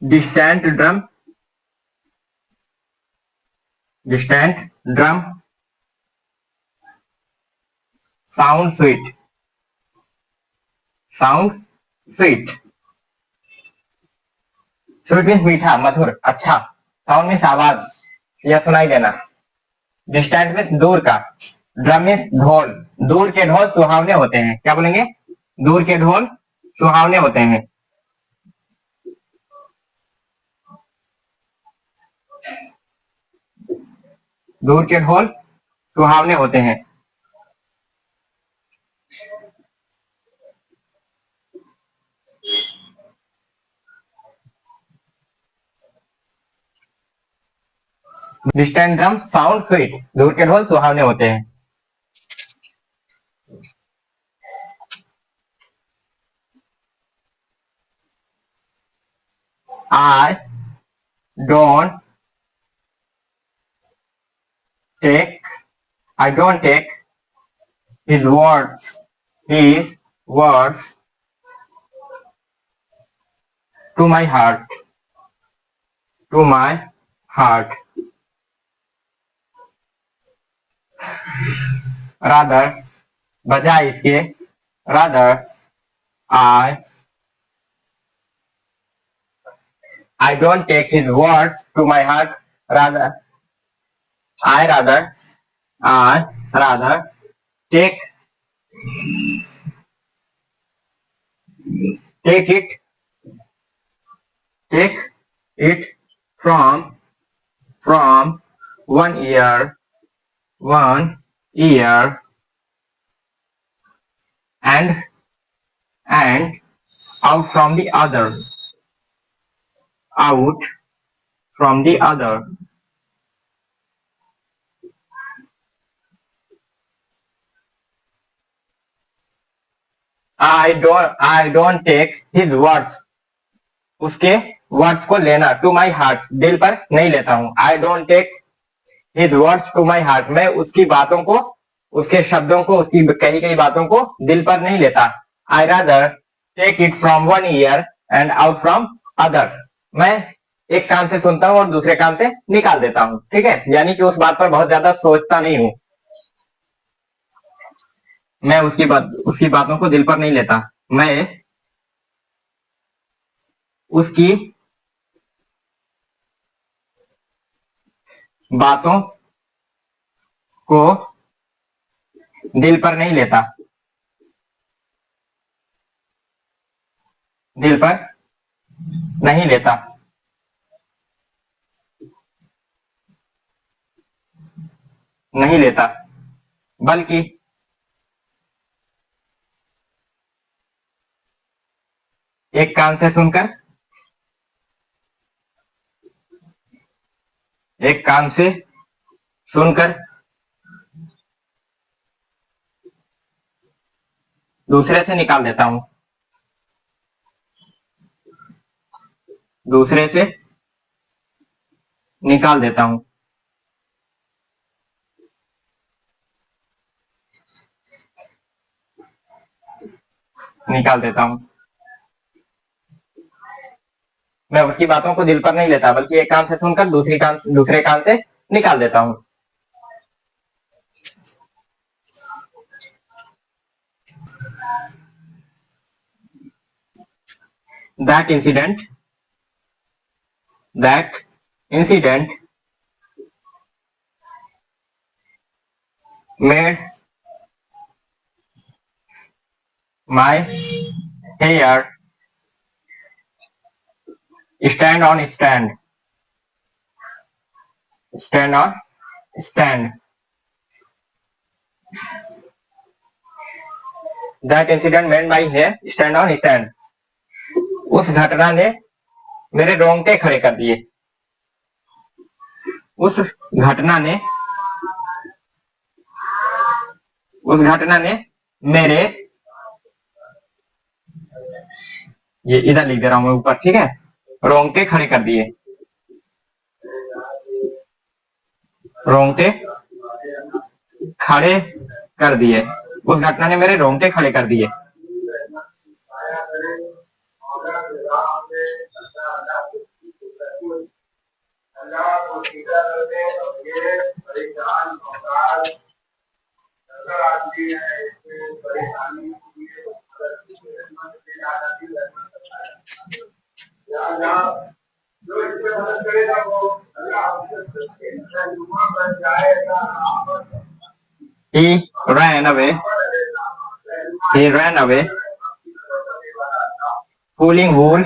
distant drum, distant drum, sound sweet, sound sweet, sweet means मीठा, मधुर, अच्छा, sound means आवाज या सुनाई देना, distant means दूर का, drum means ढोल, दूर के ढोल सुहावने होते हैं, क्या बोलेंगे? दूर के ढोल सुहावने होते हैं। दूर के ढोल सुहावने होते हैं। डिस्टेंट ड्रम साउंड स्वीट, दूर के ढोल सुहावने होते हैं। I don't take his words to my heart, rather बजाय इसके, rather I don't take his words to my heart, rather take it from one ear and out from the other. I don't take his words, उसके words को लेना, to my heart, दिल पर नहीं लेता हूं। I don't take his words to my heart, मैं उसकी बातों को, उसके शब्दों को, उसकी कही गई बातों को दिल पर नहीं लेता। I rather take it from one ear and out from other, मैं एक कान से सुनता हूं और दूसरे कान से निकाल देता हूं। ठीक है, यानी कि उस बात पर बहुत ज्यादा सोचता नहीं हूं, मैं उसकी बातों को दिल पर नहीं लेता, मैं उसकी बातों को दिल पर नहीं लेता, दिल पर नहीं लेता, नहीं लेता, बल्कि एक कान से सुनकर, एक कान से सुनकर दूसरे से निकाल देता हूं, दूसरे से निकाल देता हूं, निकाल देता हूं, मैं उसकी बातों को दिल पर नहीं लेता, बल्कि एक कान से सुनकर दूसरे कान से निकाल देता हूं। That incident made my hair stand on stand. That incident made my hair stand on stand. उस घटना ने मेरे रोंगटे खड़े कर दिए, उस घटना ने मेरे, ये इधर लिख दे रहा हूं मैं ऊपर, ठीक है, रोंगटे खड़े कर दिए, रोंगटे खड़े कर दिए, उस घटना ने मेरे रोंगटे खड़े कर दिए। He ran away. He ran away. Pulling wool.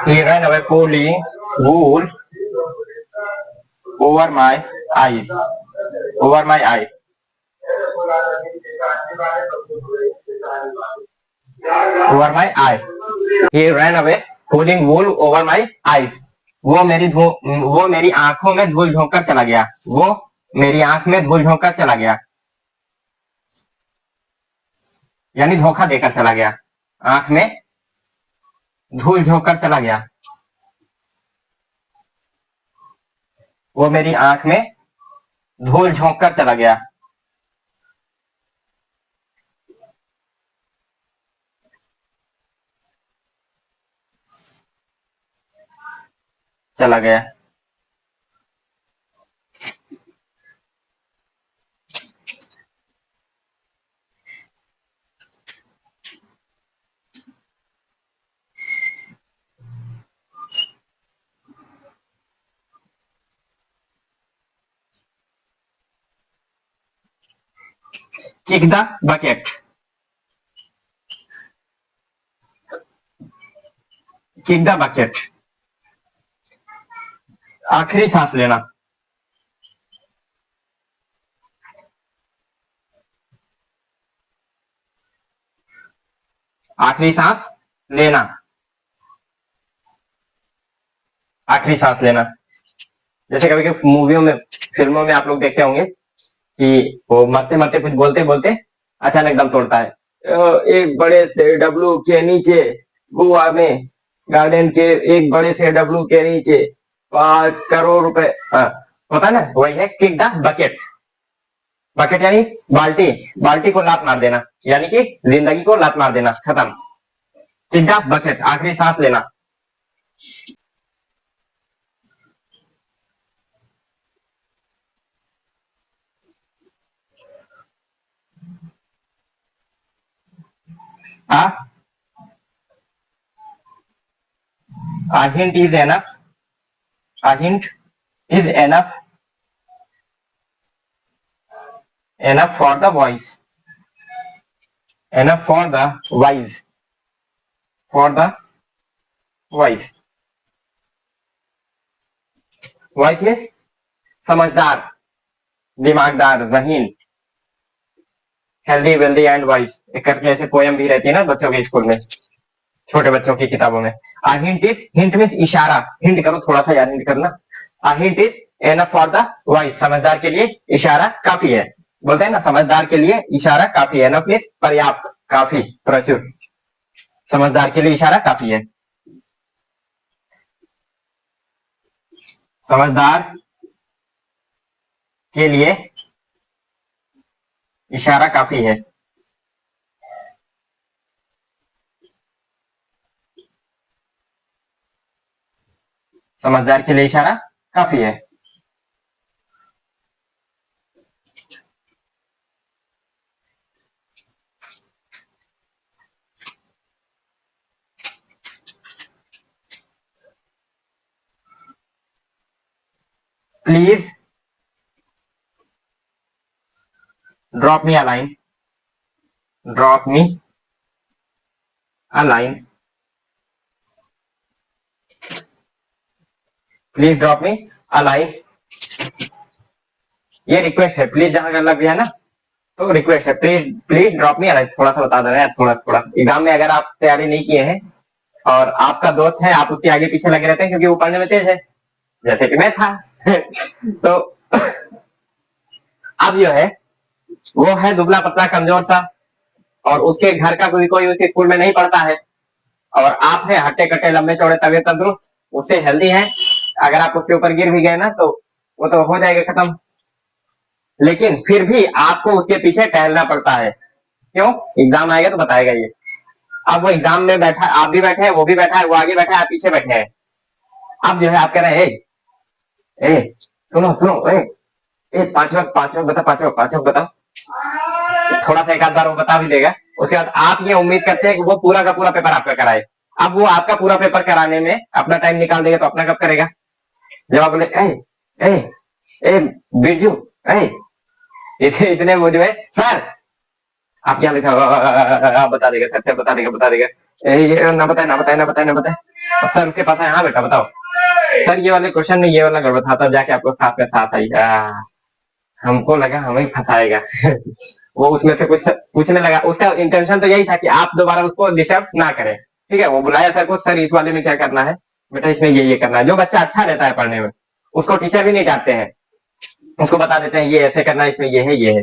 He ran away pulling wool over my eyes. Over my eye. Over my eye. He ran away pulling wool over my eyes. वो मेरी आंखों में धूल झोंक कर चला गया. वो मेरी आंख में धूल झोंक कर चला गया, यानी धोखा देकर चला गया. आंख में धूल झोंक कर चला गया. वो मेरी आंख में धूल झोंक कर चला गया. चला गया. Kick the bucket. Kick the bucket. आखिरी सांस लेना. आखिरी सांस लेना. आखिरी सांस लेना. जैसे कभी कभी मूवियों में, फिल्मों में आप लोग देखते होंगे कि वो मरते मरते कुछ बोलते बोलते अचानक दम तोड़ता है. एक बड़े से डब्लू के नीचे गोवा में गार्डन के एक बड़े से डब्लू के नीचे 5 करोड़ रुपए होता है ना, वही है किक द बकेट. बकेट यानी बाल्टी. बाल्टी को लात मार देना, यानी कि जिंदगी को लात मार देना, खत्म. किक द बकेट, आखिरी सांस लेना. A hint is enough. A hint is enough. Enough for the voice. Enough for the wise. For the wise. Wise means समझदार, दिमागदार, जहीन. हेल्दी, वेल्दी एंड वाइज एक करके ऐसे पोयम भी रहती है ना बच्चों के स्कूल में, छोटे बच्चों की किताबों में. A hint is, hint means इशारा. हिंट करो थोड़ा सा यार, हिंट करना. A hint is enough for the wise. समझदार के लिए इशारा काफी है. बोलते हैं ना समझदार के लिए इशारा काफी है. एनफ मीन्स पर्याप्त, काफी, प्रचुर. समझदार के लिए इशारा काफी है. समझदार के लिए इशारा काफी है. समझदार के लिए इशारा काफी है. Please drop me a line. Drop me a line. Please drop me a line. ये रिक्वेस्ट है. प्लीज जहां का लग गया ना तो रिक्वेस्ट है. Please please drop me a line. थोड़ा सा बता दे रहे हैं, थोड़ा थोड़ा. एग्जाम में अगर आप तैयारी नहीं किए हैं और आपका दोस्त है, आप उसके आगे पीछे लगे रहते हैं क्योंकि वो पढ़ने में तेज है, जैसे कि मैं था. तो अब जो है वो है दुबला पतला कमजोर सा, और उसके घर का कोई कोई उस स्कूल में नहीं पढ़ता है, और आप है हट्टे कट्टे लंबे चौड़े तगड़े तंदुरुस्त, उससे हेल्दी है. अगर आप उसके ऊपर गिर भी गए ना तो वो तो हो जाएगा खत्म. लेकिन फिर भी आपको उसके पीछे टहलना पड़ता है. क्यों? एग्जाम आएगा तो बताएगा ये. अब वो एग्जाम में बैठा, आप भी बैठे हैं, वो भी बैठा है, वो आगे बैठा है, आप पीछे बैठे हैं. अब जो है आप कह रहे हैं ए सुनो सुनो, पांच वक्त बता, पांच वक्त बताओ. थोड़ा सा एक आध बार वो बता भी देगा. उसके बाद आप ये उम्मीद करते हैं कि वो पूरा का पूरा पेपर आपका कराए. अब वो आपका पूरा पेपर कराने में अपना टाइम निकाल देगा तो अपना कब करेगा? जब आप बोले ए ए बिरजू ए, इतने वो जो है सर, आप क्या लिखा, आप बता देगा सर, बता देगा ये ना बताए ना बताए ना बताए ना बताए, और सर उसके पास है, हाँ बेटा बताओ सर, ये वाले क्वेश्चन में ये वाला गड़बड़ था, तब जाके आपको साथ में साथ आई। हमको लगा हमें फंसाएगा। वो उसमें से कुछ पूछने लगा, उसका इंटेंशन तो यही था कि आप दोबारा उसको डिस्टर्ब ना करें। ठीक है, वो बुलाया सर को, सर इस वाले में क्या करना है बेटा, इसमें ये करना है। जो बच्चा अच्छा रहता है पढ़ने में, उसको टीचर भी नहीं डांटते हैं, उसको बता देते हैं ये ऐसे करना है, इसमें ये है,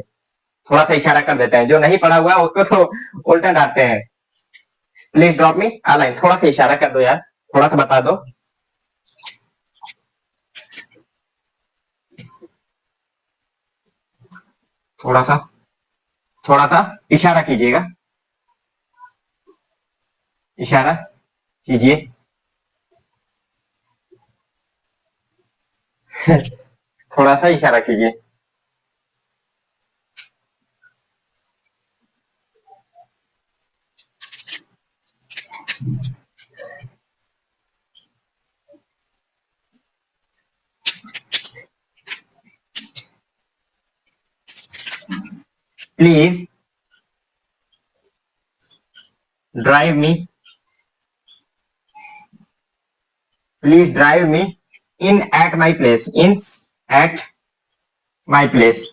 थोड़ा सा इशारा कर देते हैं। जो नहीं पढ़ा हुआ है उसको तो उल्टा डांटते हैं। Please drop me a line, थोड़ा सा इशारा कर दो यार, थोड़ा सा बता दो। थोड़ा सा इशारा कीजिएगा, इशारा कीजिए। थोड़ा सा इशारा कीजिए। Please drive me, please drive me in at my place, in at my place,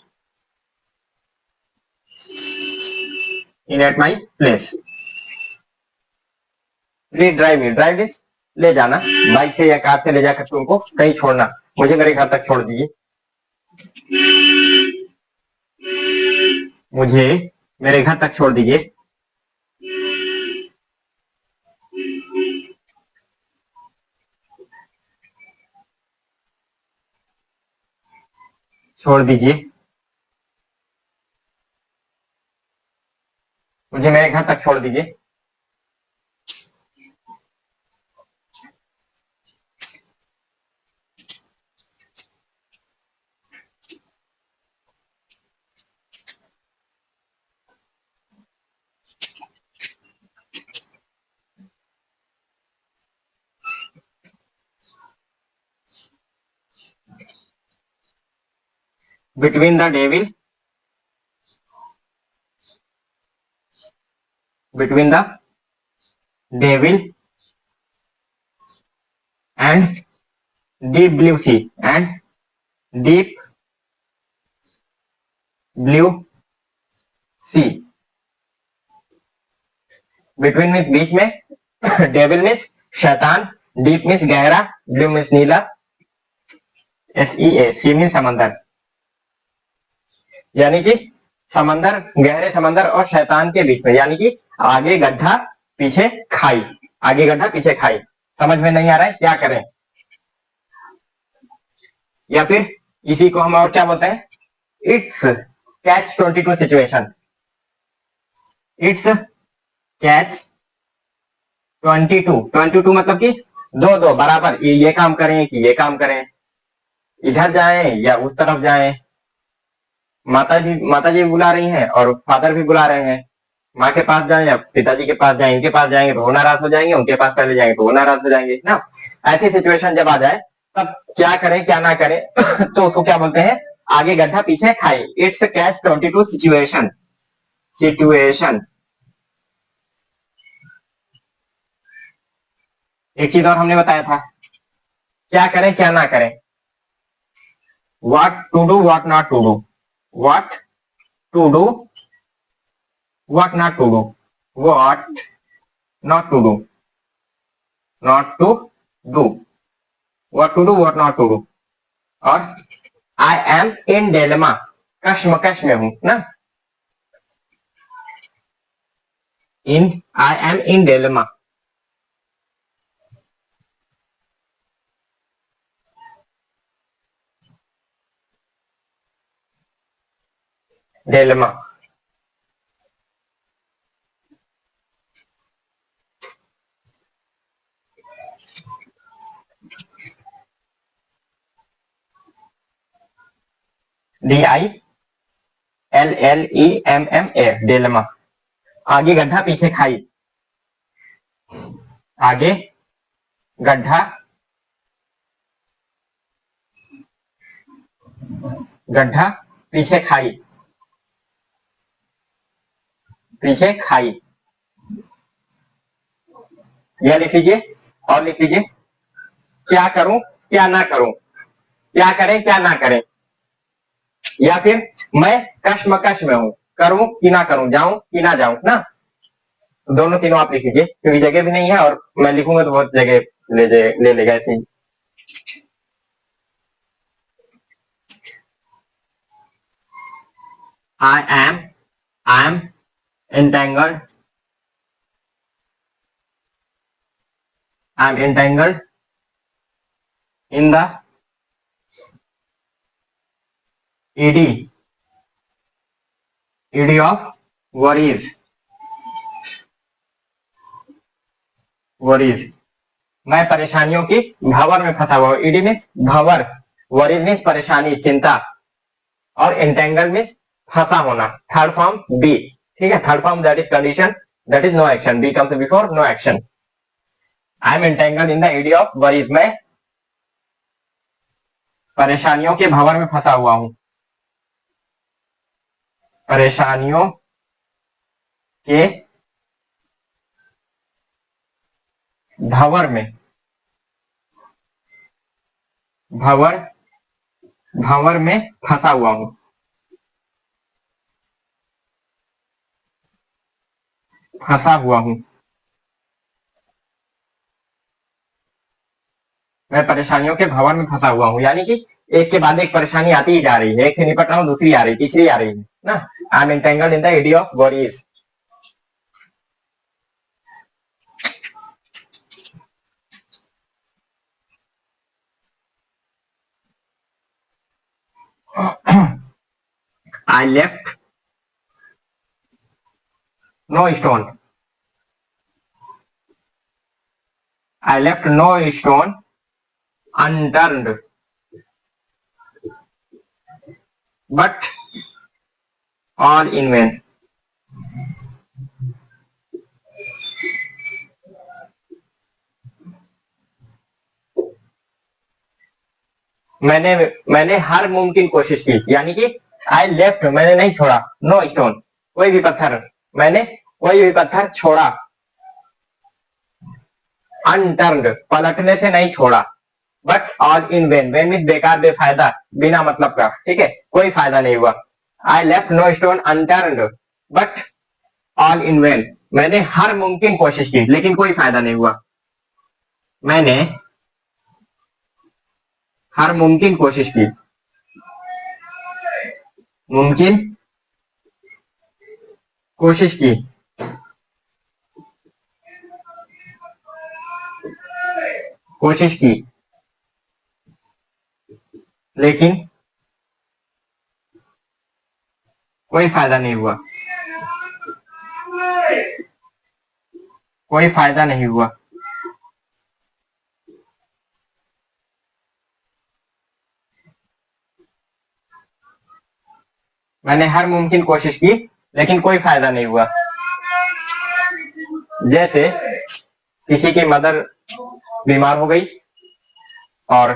in at my place. Please drive me, drive is ले जाना, बाइक से या कार से ले जाकर तुमको कहीं छोड़ना, मुझे मेरे घर तक छोड़ दीजिए, मुझे मेरे घर तक छोड़ दीजिए। छोड़ दीजिए, मुझे मेरे घर तक छोड़ दीजिए। Between the devil, between the devil and deep blue sea, and deep blue sea. Between means बीच में, डेविल मीन्स शैतान, डीप मीन्स गहरा, ब्लू मीन्स नीला, SEA, सी मीन्स समंदर, यानी कि समंदर, गहरे समंदर और शैतान के बीच में, यानी कि आगे गड्ढा पीछे खाई, आगे गड्ढा पीछे खाई। समझ में नहीं आ रहा है, क्या करें? या फिर इसी को हम और क्या बोलते हैं, it's catch 22 situation, it's catch 22 मतलब कि दो दो बराबर, ये काम करें कि ये काम करें, इधर जाएं या उस तरफ जाएं। माता जी बुला रही हैं और फादर भी बुला रहे हैं, माँ के पास जाएं या पिताजी के पास जाएं, इनके पास जाएंगे तो वो नाराज हो जाएंगे, उनके पास पहले जाएंगे तो वो नाराज हो जाएंगे ना। ऐसी सिचुएशन जब आ जाए तब क्या करें क्या ना करें तो उसको क्या बोलते हैं, आगे गड्ढा पीछे खाई। It's catch 22 situation, situation. एक चीज और हमने बताया था, क्या करें क्या ना करें, what to do what not to do, what to do what not to do, what not to do, not to do, what to do what not to do. और आई एम इन डेलमा, कश्मकश में हूं ना, इन आई एम इन डेलमा, डेलमा। DILLEMMA, डेलमा। आगे गड्ढा पीछे खाई, आगे गड्ढा गड्ढा, पीछे खाई, पीछे खाई, यह लिख लीजिए और लिख लीजिए क्या करूं क्या ना करूं, क्या करें क्या ना करें, या फिर मैं कश्मकश में हूं, करूं कि ना करूं, जाऊं कि ना जाऊं ना, दोनों तीनों आप लिख लीजिए क्योंकि जगह भी नहीं है और मैं लिखूंगा तो बहुत जगह ले लेगा ऐसे ही। I am entangled, I am entangled in the ed of worries, worries, मैं परेशानियों की भंवर में फंसा हुआ हूं, ईडी मीन्स भंवर, वरीज मीन्स परेशानी चिंता, और एंटेंगल मीन्स फंसा होना, थर्ड फॉर्म बी, ठीक है, third form that is condition, that is no action, B comes before no action. I am entangled in the eddy of worries, मैं परेशानियों के भंवर में फंसा हुआ हूं, परेशानियों के भंवर में, भंवर, भंवर में फंसा हुआ हूं, फंसा हुआ हूं, मैं परेशानियों के भंवर में फंसा हुआ हूं, यानी कि एक के बाद एक परेशानी आती ही जा रही है, एक से निपट रहा हूं, दूसरी आ रही, तीसरी आ रही है ना। I am entangled in the eddy of worries. I left no stone. I left no stone unturned, but all in vain. मैंने हर मुमकिन कोशिश की, यानी कि आई लेफ्ट, मैंने नहीं छोड़ा, नो स्टोन, कोई भी पत्थर, मैंने कोई भी पत्थर छोड़ा, अनटर्न्ड, पलटने से नहीं छोड़ा, but all in when, when means बेकार, बेफायदा, बिना मतलब का, ठीक है, कोई फायदा नहीं हुआ। I left no stone unturned but all in vain, मैंने हर मुमकिन कोशिश की लेकिन कोई फायदा नहीं हुआ, मैंने हर मुमकिन कोशिश की, मुमकिन कोशिश की, कोशिश की, लेकिन कोई फायदा नहीं हुआ, कोई फायदा नहीं हुआ। मैंने हर मुमकिन कोशिश की लेकिन कोई फायदा नहीं हुआ। जैसे किसी की मदर बीमार हो गई और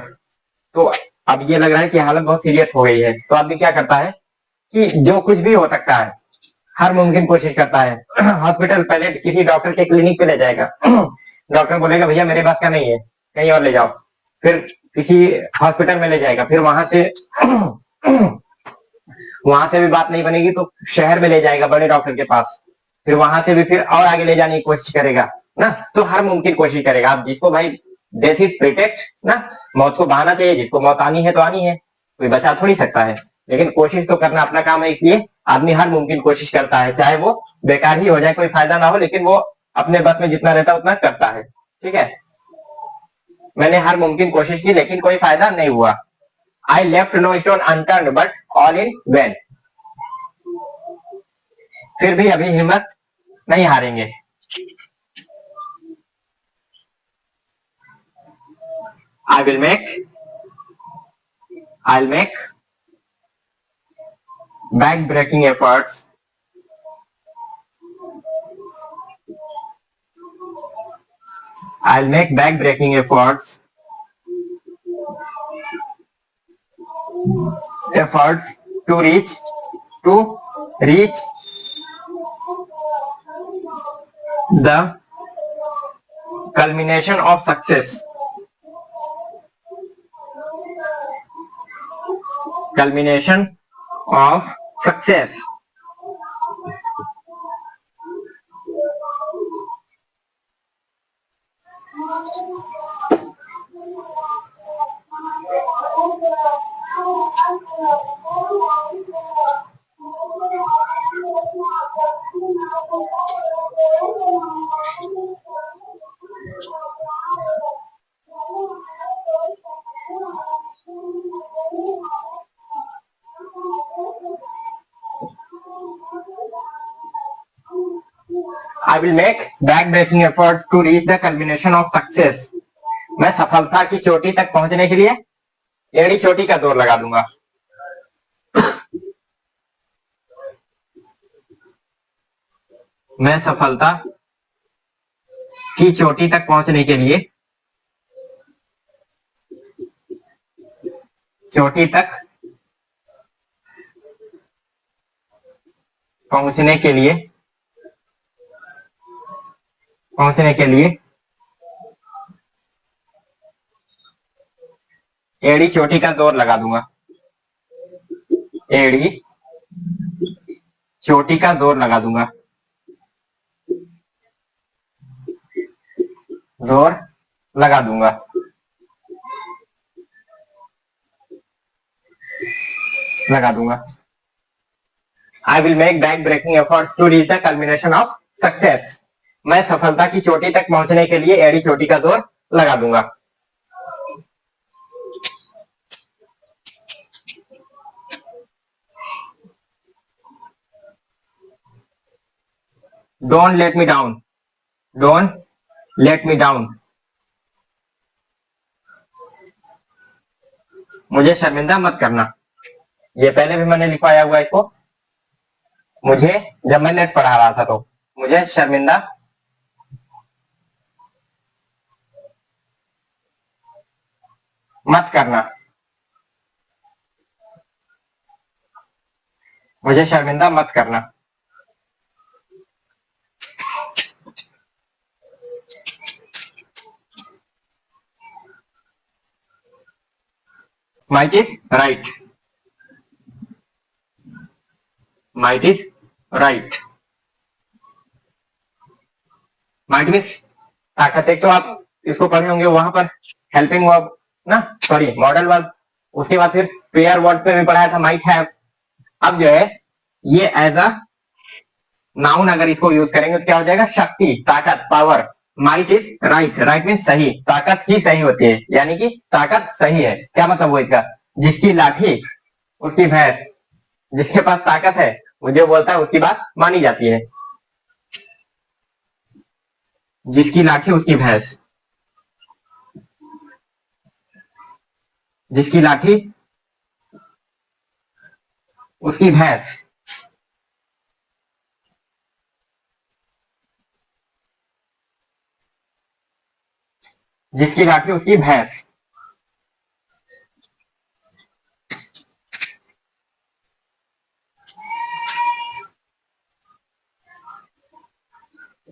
तो अब ये लग रहा है कि हालत बहुत सीरियस हो गई है, तो आदमी क्या करता है कि जो कुछ भी हो सकता है हर मुमकिन कोशिश करता है। हॉस्पिटल पहले किसी डॉक्टर के क्लिनिक पे ले जाएगा, डॉक्टर बोलेगा भैया मेरे पास का नहीं है, कहीं और ले जाओ, फिर किसी हॉस्पिटल में ले जाएगा, फिर वहां से भी बात नहीं बनेगी तो शहर में ले जाएगा बड़े डॉक्टर के पास, फिर वहां से भी फिर और आगे ले जाने की कोशिश करेगा ना, तो हर मुमकिन कोशिश करेगा। आप जिसको भाई डेथ इज प्रिटेक्ट ना, मौत को बहाना चाहिए, जिसको मौत आनी है तो आनी है, कोई बचा थोड़ी सकता है, लेकिन कोशिश तो करना अपना काम है, इसलिए आदमी हर मुमकिन कोशिश करता है, चाहे वो बेकार ही हो जाए, कोई फायदा ना हो, लेकिन वो अपने बस में जितना रहता है उतना करता है, ठीक है। मैंने हर मुमकिन कोशिश की लेकिन कोई फायदा नहीं हुआ। I left no stone unturned but all in vain, फिर भी अभी हिम्मत नहीं हारेंगे। I'll make back-breaking efforts. I'll make back-breaking efforts efforts to reach the culmination of success. Culmination of success. I will make back-breaking efforts to reach the culmination of success. मैं सफलता की चोटी तक पहुंचने के लिए एड़ी चोटी का जोर लगा दूंगा. मैं सफलता की चोटी तक पहुंचने के लिए चोटी तक पहुंचने के लिए एड़ी चोटी का जोर लगा दूंगा. एड़ी चोटी का जोर लगा दूंगा. जोर लगा दूंगा. लगा दूंगा. I will make back-breaking efforts to reach the culmination of success. मैं सफलता की चोटी तक पहुंचने के लिए एड़ी चोटी का जोर लगा दूंगा. Don't let me down. Don't let me down. मुझे शर्मिंदा मत करना. ये पहले भी मैंने लिखवाया हुआ इसको. मुझे जब मैं नेट पढ़ा रहा था तो मुझे शर्मिंदा मत करना. मुझे शर्मिंदा मत करना. Might is right. Might is right. Might means ताकत. एक तो आप इसको पढ़े होंगे वहां पर हेल्पिंग वर्ब ना, सॉरी मॉडल वर्ब. उसके बाद फिर पेयर वर्ड्स में भी पढ़ाया था माइट हैव. अब जो है ये एज अ नाउन अगर इसको यूज करेंगे तो क्या हो जाएगा? शक्ति, ताकत, power. Might is right. Right means सही. ताकत ही सही होती है, यानी कि ताकत सही है. क्या मतलब वो इसका? जिसकी लाठी उसकी भैंस. जिसके पास ताकत है वो जो बोलता है उसकी बात मानी जाती है. जिसकी लाठी उसकी भैंस. जिसकी लाठी उसकी भैंस. जिसकी लाठी उसकी भैंस.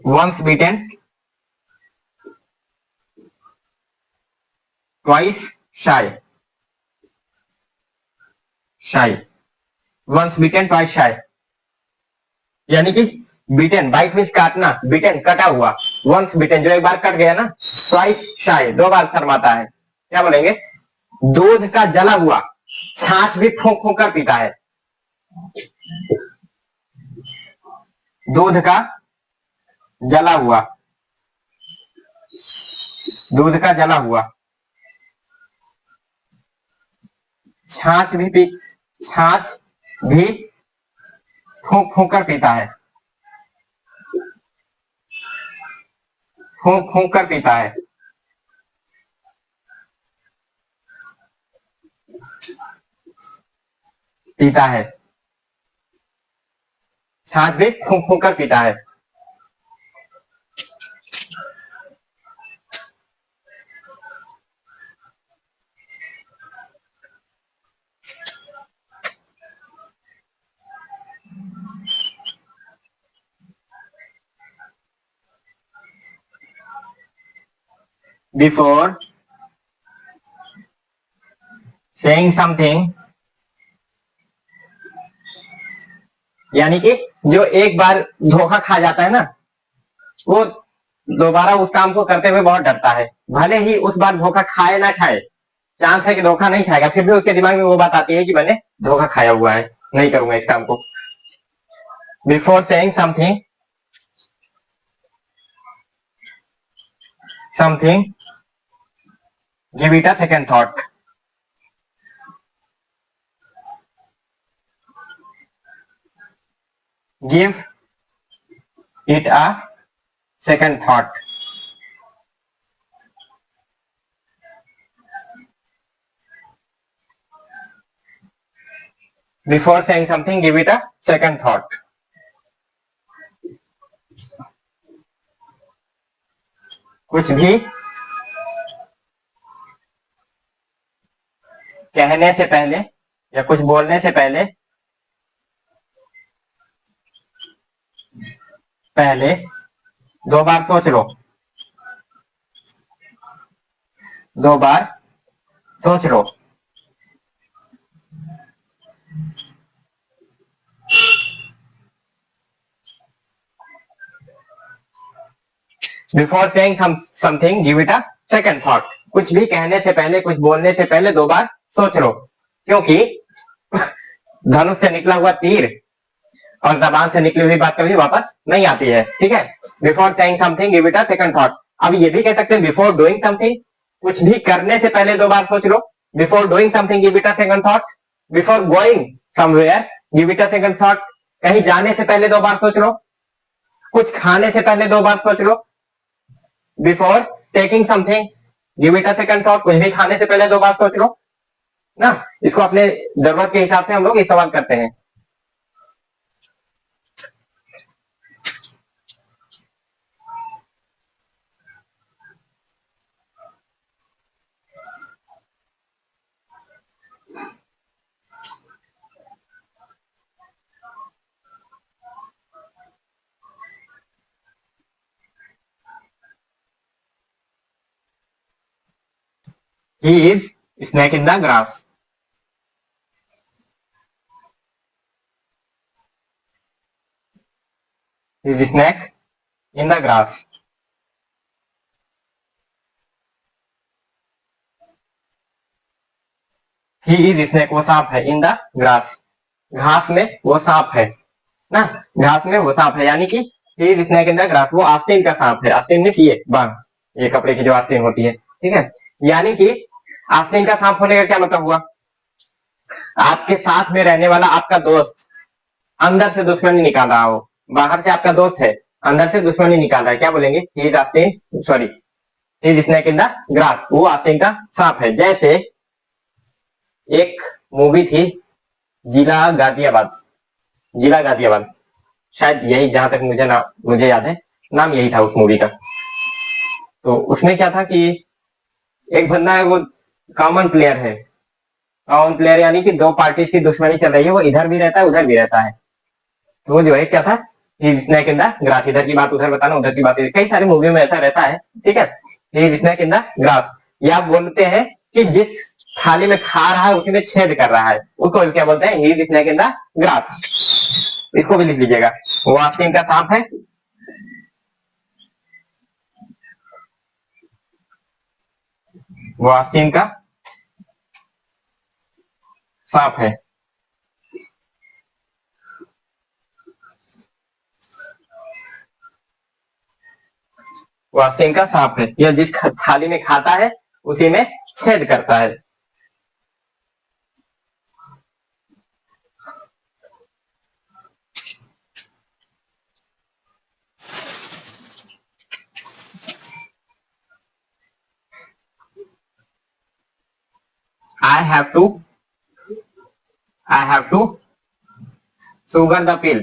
once beaten twice shy. shy. once beaten twice shy. यानी कि बीटन, बाइट मीन्स काटना, बीटन कटा हुआ. वंस बीटन जो एक बार कट गया ना. ट्वाइस शाय दो बार शर्माता है. क्या बोलेंगे? दूध का जला हुआ छाछ भी फूंक फूंक कर पीता है. दूध का जला हुआ. दूध का जला हुआ छाछ भी फूंक फूंक कर पीता है. फूंक फूंक कर पीता है. पीता है. छाछ भी फूंक फूंक कर पीता है. बिफोर सेइंग समथिंग, यानी कि जो एक बार धोखा खा जाता है ना, वो दोबारा उस काम को करते हुए बहुत डरता है। भले ही उस बार धोखा खाए ना खाए, चांस है कि धोखा नहीं खाएगा, फिर भी उसके दिमाग में वो बात आती है कि मैंने धोखा खाया हुआ है, नहीं करूंगा इस काम को। Before saying something, give it a second thought. Give it a second thought. Before saying something give it a second thought. कुछ भी कहने से पहले या कुछ बोलने से पहले दो बार सोच लो, दो बार सोच लो। Before saying something give it a second thought. कुछ भी कहने से पहले, कुछ बोलने से पहले दो बार सोच लो, क्योंकि धनुष से निकला हुआ तीर और जबान से निकली हुई बात कभी वापस नहीं आती है, ठीक है। Before saying something give it a second thought. अब ये भी कह सकते हैं बिफोर डूइंग समथिंग, कुछ भी करने से पहले दो बार सोच लो। Before doing something give it a second thought. Before going somewhere give it a second thought. कहीं जाने से पहले दो बार सोच लो। कुछ खाने से पहले दो बार सोच लो। Before taking something give it a second thought. कुछ भी खाने से पहले दो बार सोच लो ना। इसको अपने जरूरत के हिसाब से हम लोग इस्तेमाल करते हैं। He is snake in the grass. He is snake in the grass. He is snake, वो सांप है। In the grass, घास में वो सांप है ना, घास में वो सांप है, यानी कि he is snake in the grass, वो आस्तीन का सांप है। आस्तीन मीन्स ये बांग, ये कपड़े की जो आस्तीन होती है, ठीक है। यानी कि आस्तीन का सांप होने का क्या मतलब हुआ? आपके साथ में रहने वाला आपका दोस्त अंदर से दुश्मनी निकाल रहा हो। बाहर से आपका दोस्त है, अंदर से दुश्मनी निकाल रहा है, क्या बोलेंगे? ही इज आस्तीन, sorry, he is snake in the grass, वो आस्तीन का सांप है। जैसे एक मूवी थी जिला गाजियाबाद, जिला गाजियाबाद, शायद यही, जहां तक मुझे याद है नाम यही था उस मूवी का। तो उसमें क्या था कि एक बंदा है, वो कॉमन प्लेयर है। कॉमन प्लेयर यानी कि दो पार्टी की दुश्मनी चल रही है, वो इधर भी रहता है उधर भी रहता है। तो वो जो है क्या था, स्नैक इन द ग्रास, इधर की बात उधर बताना, उधर की बात इधर। कई सारी मूवी में ऐसा रहता है, ठीक है। स्नैक इन द ग्रास, या बोलते हैं कि जिस थाली में खा रहा है उसी में छेद कर रहा है, उसको क्या बोलते हैं? He is snake in the grass. इसको भी लिख लीजिएगा, वो आस्तीन का सांप है। वो आस्तीन का सांप है। वो आस्तीन का सांप है, यह जिस थाली में खाता है उसी में छेद करता है। I have to, I have to sugar the pill,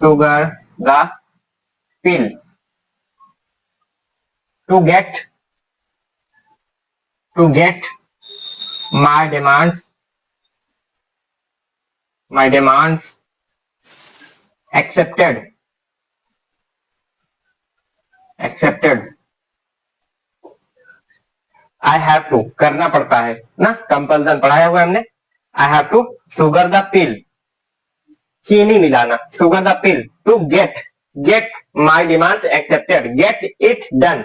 sugar the pill to get my demands, my demands accepted, accepted. I have to करना पड़ता है ना, कंपल्सन पढ़ाया हुआ है हमने। I have to sugar the pill, चीनी मिलाना, sugar the pill to get, get my demands accepted, get it done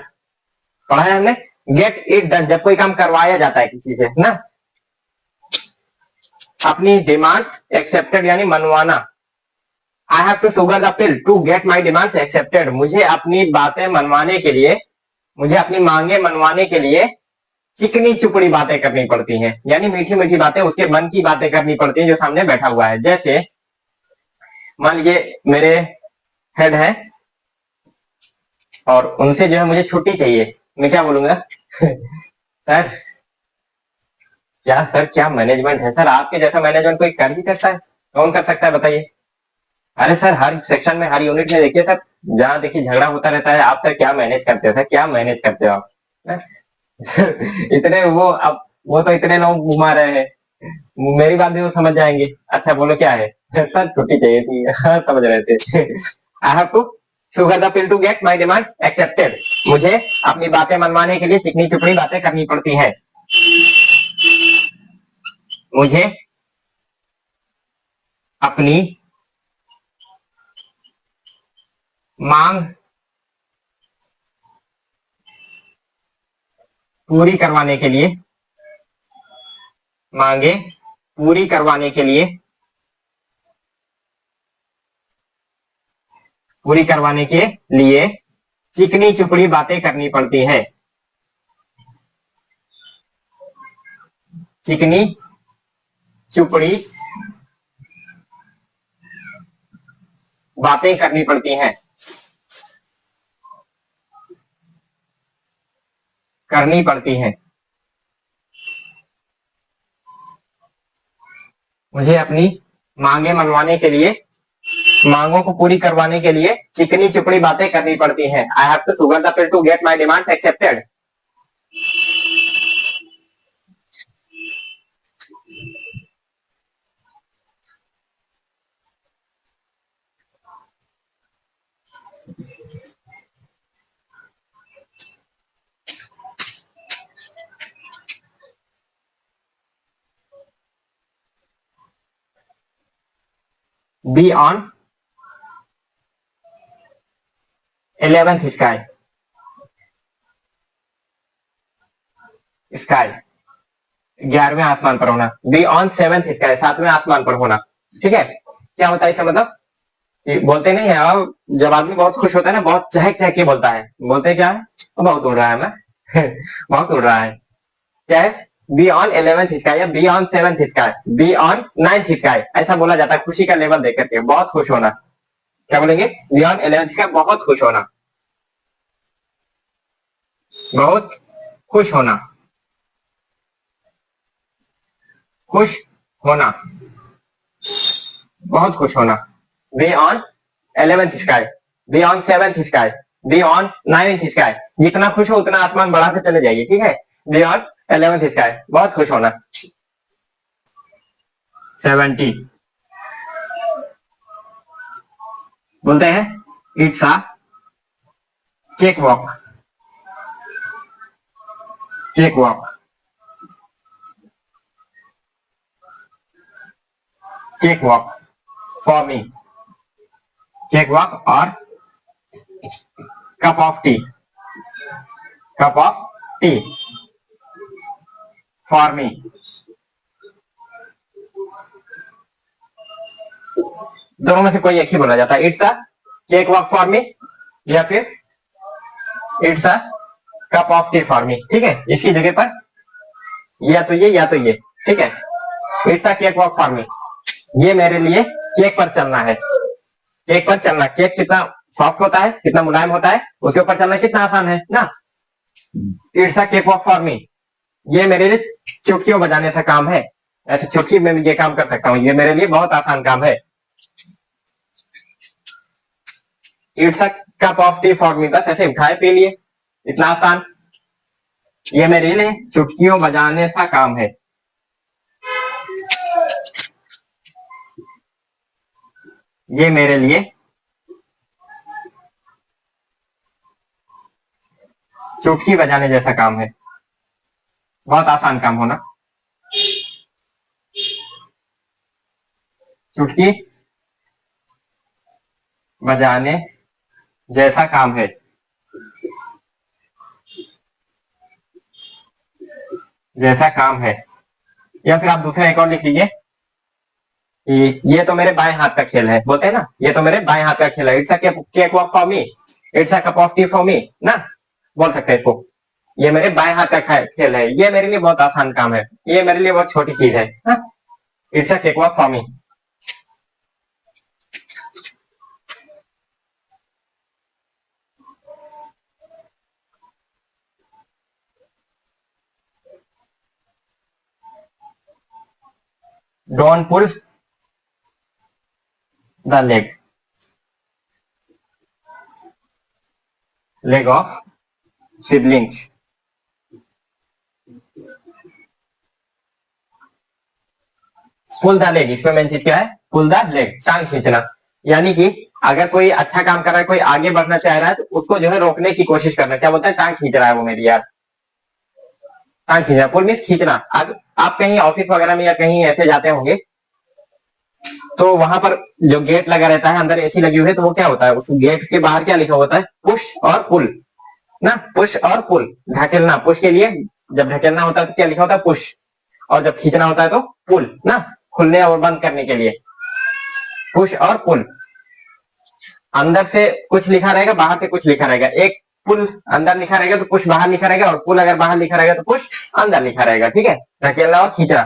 पढ़ा है हमने। गेट इट डन जब कोई काम करवाया जाता है किसी से ना। अपनी डिमांड्स एक्सेप्टेड यानी मनवाना। I have to sugar the pill to get my demands accepted, मुझे अपनी बातें मनवाने के लिए, मुझे अपनी मांगे मनवाने के लिए चिकनी चुपड़ी बातें करनी पड़ती हैं, यानी मीठी मीठी बातें, उसके मन की बातें करनी पड़ती हैं जो सामने बैठा हुआ है। जैसे मान लीजिए मेरे हेड है और उनसे जो है मुझे छुट्टी चाहिए, मैं क्या बोलूंगा सर, क्या सर, क्या मैनेजमेंट है सर, आपके जैसा मैनेजमेंट कोई कर ही सकता है? कौन कर सकता है बताइए? अरे सर हर सेक्शन में, हर यूनिट में देखिए सर, जहां देखिए झगड़ा होता रहता है। आप सर क्या मैनेज करते हो सर, क्या मैनेज करते हो आप? इतने वो, अब वो तो इतने लोग घुमा रहे हैं, मेरी बात भी वो समझ जाएंगे। अच्छा बोलो क्या है? सर छुट्टी चाहिए थी। हाँ समझ रहे थे। I have to sugar the pill to get my demands accepted, मुझे अपनी बातें मनवाने के लिए चिकनी चुपड़ी बातें करनी पड़ती है। मुझे अपनी मांग पूरी करवाने के लिए, मांगे पूरी करवाने के लिए, पूरी करवाने के लिए चिकनी चुपड़ी बातें करनी पड़ती है। चिकनी चुपड़ी बातें करनी पड़ती हैं, करनी पड़ती हैं। मुझे अपनी मांगे मनवाने के लिए, मांगों को पूरी करवाने के लिए चिकनी चुपड़ी बातें करनी पड़ती हैं। I have to sugar the pill to get my demands accepted. Be on 11th sky, sky 11वें आसमान पर होना। बी ऑन 7th स्काई, 7वें आसमान पर होना। ठीक है, क्या होता है इसका मतलब? ये बोलते नहीं है, और जब आदमी बहुत खुश होता है ना, बहुत चहक चहक के बोलता है, बोलते क्या है? बहुत उड़ रहा है मैं। बहुत उड़ रहा है। क्या है? बी ऑन 11th स्काई या be on 7th sky, be on 9th sky, ऐसा बोला जाता है खुशी का लेवल देख करके। बहुत खुश होना, क्या बोलेंगे? बी ऑन 11th स्काई, बहुत खुश होना, बहुत खुश होना, खुश होना, बहुत खुश होना। B on 11th sky, be on 7th sky, be on 9th sky, जितना खुश हो उतना आसमान बढ़ाते चले जाइए। ठीक है, बी ऑन 11th स्काई, बहुत खुश होना। 70 बोलते हैं it's a cake walk, cake walk, cake walk for me, cake walk और cup of tea, cup of tea for me. दोनों में से कोई एक ही बोला जाता है, it's a cake walk for me या फिर it's a cup of tea for me. ठीक है, इसकी जगह पर या तो ये या तो ये। ठीक है, it's a cake walk for मी, ये मेरे लिए केक पर चलना है। केक पर चलना, केक कितना सॉफ्ट होता है, कितना मुलायम होता है, उसके ऊपर चलना कितना आसान है ना। It's a cake walk for मी, ये मेरे लिए चुटकियों बजाने का काम है। ऐसे चुटकी में ये काम कर सकता हूँ, ये मेरे लिए बहुत आसान काम है। It's a cup of tea for मी, बस ऐसे उठाए पी लिए, इतना आसान। ये मेरे लिए चुटकियों बजाने सा काम है। ये मेरे लिए चुटकी बजाने जैसा काम है। बहुत आसान काम होना। चुटकी बजाने जैसा काम है। जैसा काम है। या फिर आप दूसरा एक और लिख लीजिए कि ये तो मेरे बाएं हाथ का खेल है, बोलते हैं ना, ये तो मेरे बाएं हाथ का खेल है। It's a cake walk for me, it's a cup of tea for मी ना, बोल सकते हैं इसको। ये मेरे बाएं हाथ का खेल है, ये मेरे लिए बहुत आसान काम है, ये मेरे लिए बहुत छोटी चीज है। It's a cake walk for me. Don't pull the leg of siblings. Pull the leg, इसमें मेन चीज क्या है? पुल द लेग, टांग खींचना। यानी कि अगर कोई अच्छा काम कर रहा है, कोई आगे बढ़ना चाह रहा है, तो उसको जो है रोकने की कोशिश करना। क्या बोलता है? टांग खींच रहा है वो मेरी यार। टांग खींचना, पुल मीन्स खींचना। आप कहीं ऑफिस वगैरह में या कहीं ऐसे जाते होंगे, तो वहां पर जो गेट लगा रहता है, अंदर एसी लगी हुई है, तो वो क्या होता है, उस गेट के बाहर क्या लिखा होता है? पुश और पुल ना, पुश और पुल। ढकेलना, पुश के लिए जब ढकेलना होता है तो क्या लिखा होता है? पुश। और जब खींचना होता है तो पुल ना, खुलने और बंद करने के लिए पुश और पुल। अंदर से कुछ लिखा रहेगा, बाहर से कुछ लिखा रहेगा। एक पुल अंदर लिखा रहेगा तो पुश बाहर लिखा रहेगा, और पुल अगर बाहर लिखा रहेगा तो पुश अंदर लिखा रहेगा। ठीक है, ढकेलना और खींचना।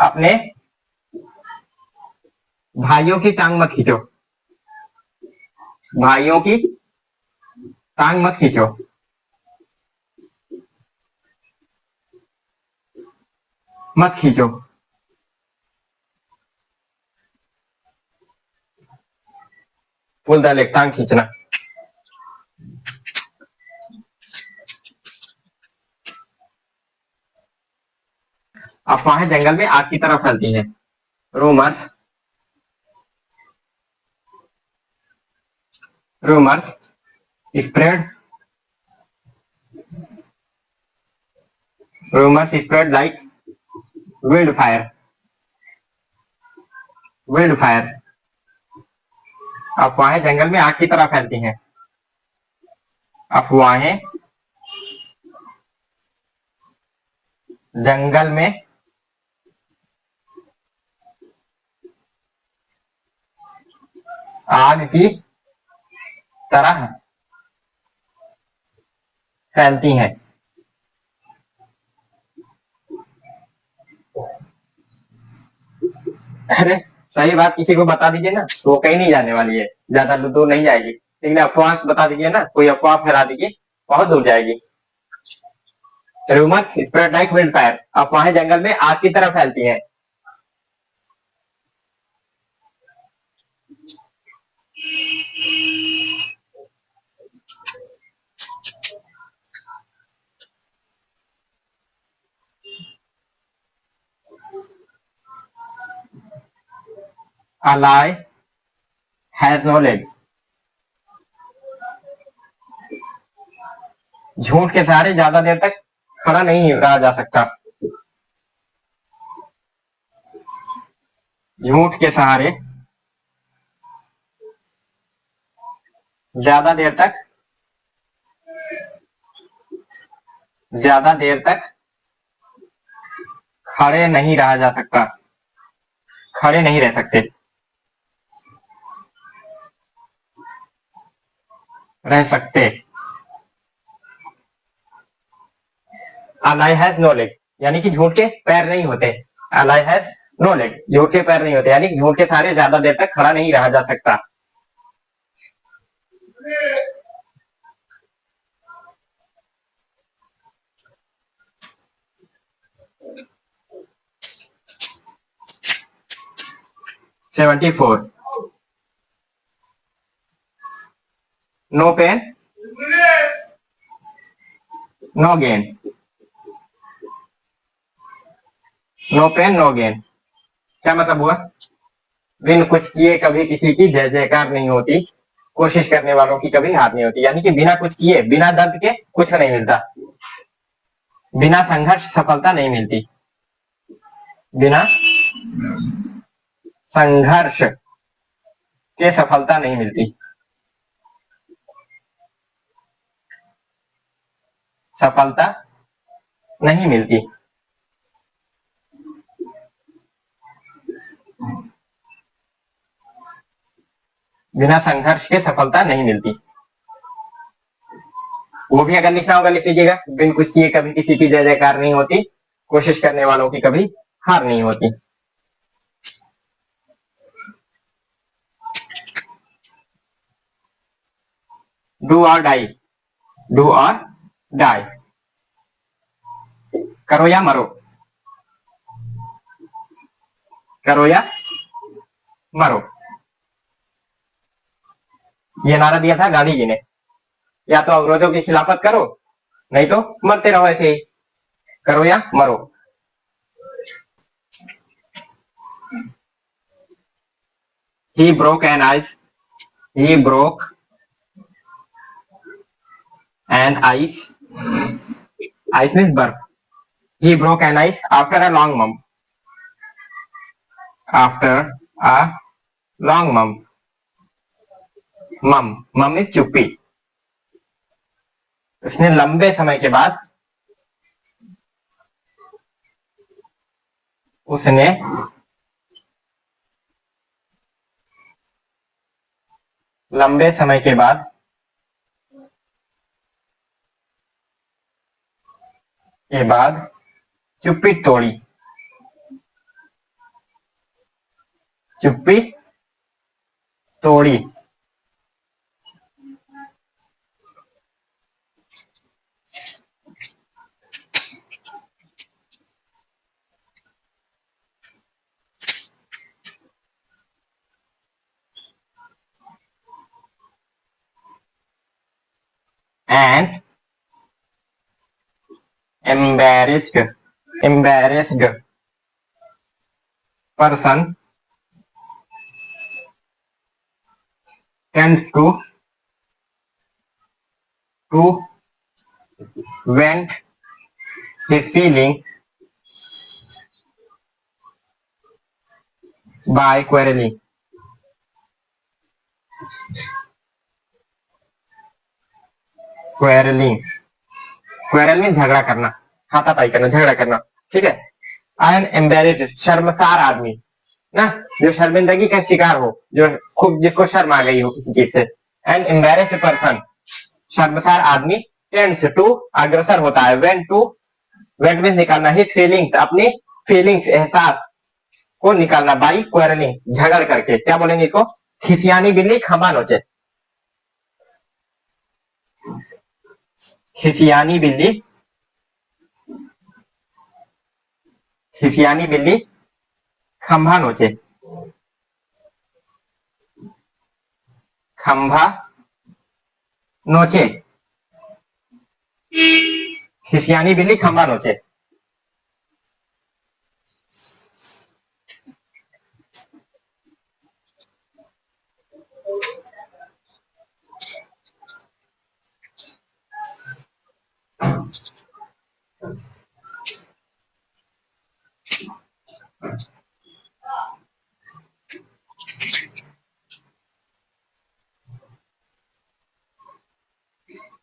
अपने भाइयों की टांग मत खींचो, भाइयों की टांग मत खींचो। मत खींचो। पुल द लेग, टांग खींचना। अफवाहें जंगल में आग की तरह फैलती हैं। Rumours, rumours spread, rumours spread like wildfire, wildfire. अफवाहें जंगल में आग की तरह फैलती हैं। अफवाहें जंगल में आग की तरह फैलती हैं। अरे सही बात किसी को बता दीजिए ना, तो वो कहीं नहीं जाने वाली है, ज्यादा दूर नहीं जाएगी। लेकिन अफवाह बता दीजिए ना, कोई अफवाह फैला दीजिए, बहुत दूर जाएगी। Rumours spread like wildfire, अफवाहें जंगल में आग की तरह फैलती हैं। A lie has no leg, झूठ के सहारे ज्यादा देर तक खड़ा नहीं रहा जा सकता। झूठ के सहारे ज्यादा देर तक, ज्यादा देर तक खड़े नहीं रहा जा सकता, खड़े नहीं रह सकते, रह सकते। A lie has no leg, यानी कि झूठ के पैर नहीं होते। A lie has no leg, झूठ के पैर नहीं होते, यानी झूठ के सहारे ज्यादा देर तक खड़ा नहीं रहा जा सकता। Seventy four. No pain no gain, no pain no gain क्या मतलब हुआ? बिन कुछ किए कभी किसी की जय जयकार नहीं होती, कोशिश करने वालों की कभी हार नहीं होती। यानी कि बिना कुछ किए, बिना दर्द के कुछ नहीं मिलता। बिना संघर्ष सफलता नहीं मिलती। बिना संघर्ष के सफलता नहीं मिलती। सफलता नहीं मिलती। बिना संघर्ष के सफलता नहीं मिलती। वो भी अगर लिखना होगा लिख लीजिएगा। बिन कुछ किए कभी किसी की जय जयकार नहीं होती, कोशिश करने वालों की कभी हार नहीं होती। डू और डाई। डू और डाई, करो या मरो। करो या मरो, ये नारा दिया था गांधी जी ने। या तो अवरोधों की खिलाफत करो, नहीं तो मरते रहो ऐसे ही। करो या मरो। He broke an ice. He broke an ice. Ice means बर्फ. He broke an ice after a long month. After a long month. Mum is चुप्पी। उसने लंबे समय के बाद, उसने लंबे समय के बाद चुप्पी तोड़ी। चुप्पी तोड़ी। And embarrassed person tends to vent his feeling by quarreling. Quarrel में झगड़ा करना, हाथापाई करना, झगड़ा करना। ठीक है। आई एम एम्बेरेस्ड, शर्मसार आदमी ना, जो शर्मिंदगी का शिकार हो, जो खूब जिसको शर्म आ गई हो किसी चीज से। एन एम्बेरेस्ड पर्सन, शर्मसार आदमी, टेंड्स टू, अग्रसर होता है। वेंट में निकालना, हिज फीलिंग्स, अपनी फीलिंग्स, एहसास को निकालना, बाई क्वेरलिंग, झगड़ करके। क्या बोलेंगे इसको? खिसियानी बिल्ली खंबा नोचे। खिसियानी बिल्ली खंभा नोचे। खंभा नोचे। खिसियानी बिल्ली खंभा नोचे।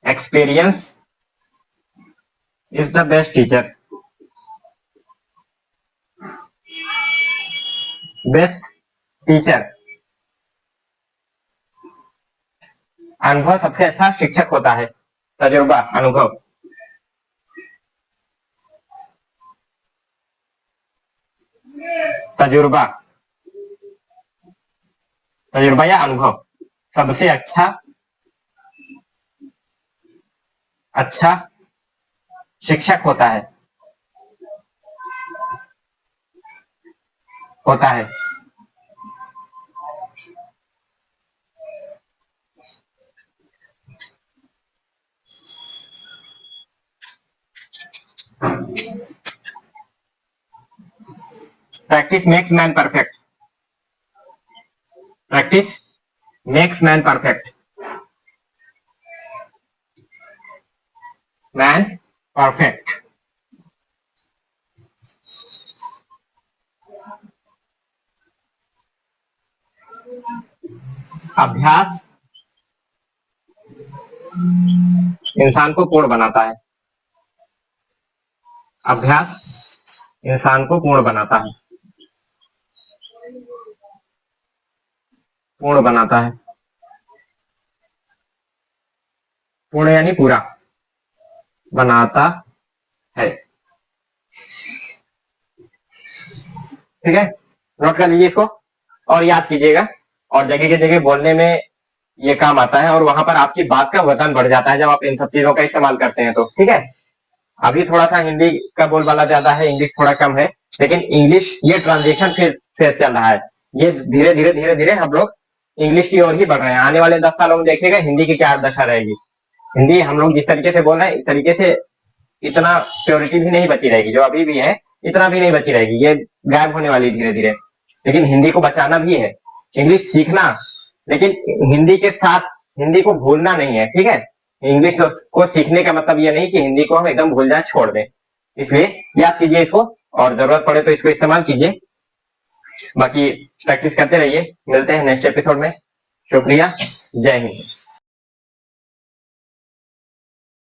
Experience is the best teacher. Best teacher, अनुभव सबसे अच्छा शिक्षक होता है। तजुर्बा, अनुभव। तजुर्बा या अनुभव सबसे अच्छा शिक्षक होता है। Practice makes man perfect. Practice makes man perfect. Man perfect. अभ्यास इंसान को पूर्ण बनाता है। अभ्यास इंसान को पूर्ण बनाता है। पूर्ण बनाता है। पूर्ण यानी पूरा बनाता है। ठीक है, नोट कर लीजिए इसको और याद कीजिएगा। और जगह की जगह बोलने में ये काम आता है और वहां पर आपकी बात का वजन बढ़ जाता है जब आप इन सब चीजों का इस्तेमाल करते हैं तो। ठीक है, अभी थोड़ा सा हिंदी का बोलबाला ज्यादा है, इंग्लिश थोड़ा कम है, लेकिन इंग्लिश ये ट्रांजिशन फेज चल रहा है। ये धीरे धीरे हम लोग इंग्लिश की ओर ही बढ़ रहे हैं। आने वाले 10 सालों में देखिएगा हिंदी की क्या दशा रहेगी। हिंदी हम लोग जिस तरीके से बोल रहे हैं इस तरीके से इतना प्योरिटी भी नहीं बची रहेगी, जो अभी भी है इतना भी नहीं बची रहेगी, ये गायब होने वाली धीरे धीरे। लेकिन हिंदी को बचाना भी है, इंग्लिश सीखना, लेकिन हिंदी के साथ हिंदी को भूलना नहीं है। ठीक है, इंग्लिश को सीखने का मतलब ये नहीं कि हिंदी को हम एकदम भूल जाए, छोड़ दें। इसलिए याद कीजिए इसको और जरूरत पड़े तो इसको इस्तेमाल कीजिए। बाकी प्रैक्टिस करते रहिए। मिलते हैं नेक्स्ट एपिसोड में। शुक्रिया, जय हिंद।